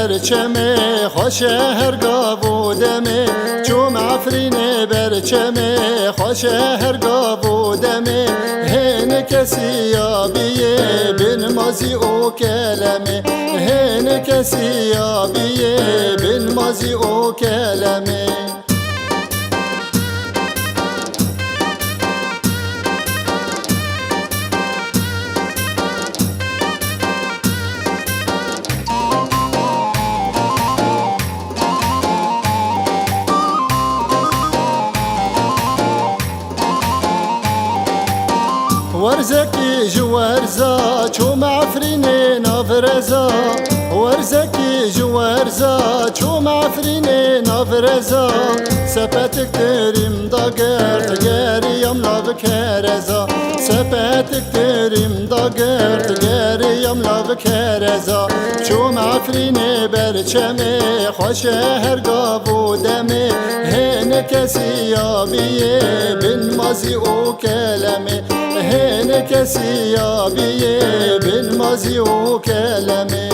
برچمه خوش هرگاه بودمه چوم عفرین برچمه خوش هرگاه بودمه هن کسی یابیه بن مازی او کلمه هن کسی یابیه بن مازی او کلمه ورزكي جوارزا چوم عفرين نافرزا ورزكي جوارزا چوم عفرين نافرزا سپتك تريم داگر تگری ام لاو کرزا سپتك تريم داگر تگری ام لاو کرزا چوم عفرين برچمه خوش هرگاه بودمه هن کسی یابیه بن مازی او کلمه هن کسی یابیه بن مازی او کلمه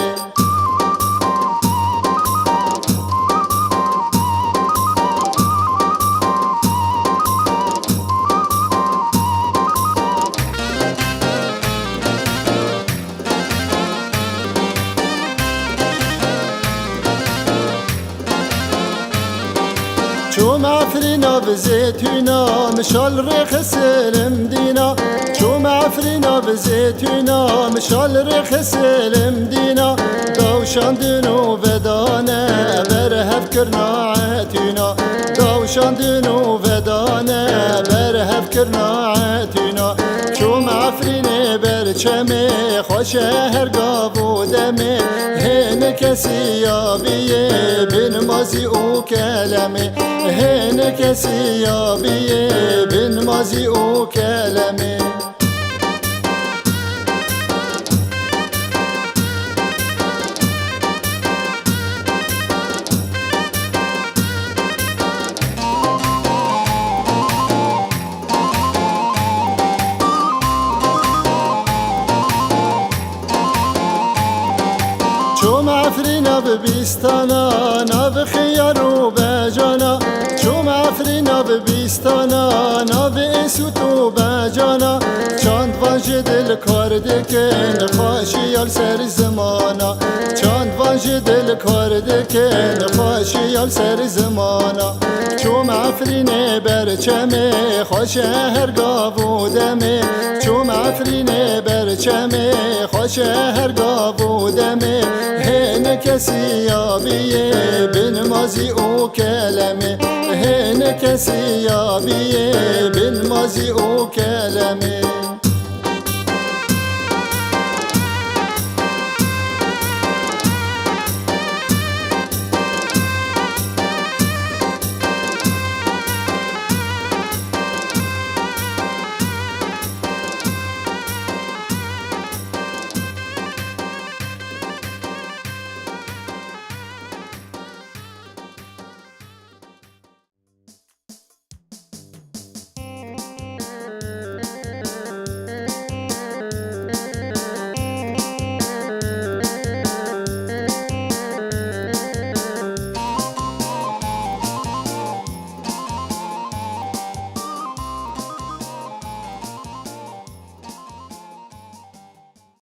چوم عفرینا بزیتونا مشال رخص المدینا چوم عفرینا بزیتونا مشال رخص المدینا داوشاندنو بدانه برهف کرنا عتینا داوشاندنو بدانه برهف کرنا عتینا چوم عفرین برچمه خوش هرگاه بودمه هن کسی یابیه بن مازی او کلمه هن کسی یابیه بن مازی او کلمه چوم عفرینا ببیستانا ناب خیار و بجانا چوم عفرینا ببیستانا ناب اسوت و بجانا چند واج دل کار دکن خواشیال سر زمانا چند واج دل کار دکن خواشیال سر زمانا چوم عفرین برچمه خوش هرگاه بودمه چوم عفرین برچمه خوش هرگاه بودمه هن کسی یابیه بن مازی او کلمه هن کسی یابیه بن مازی او کلمه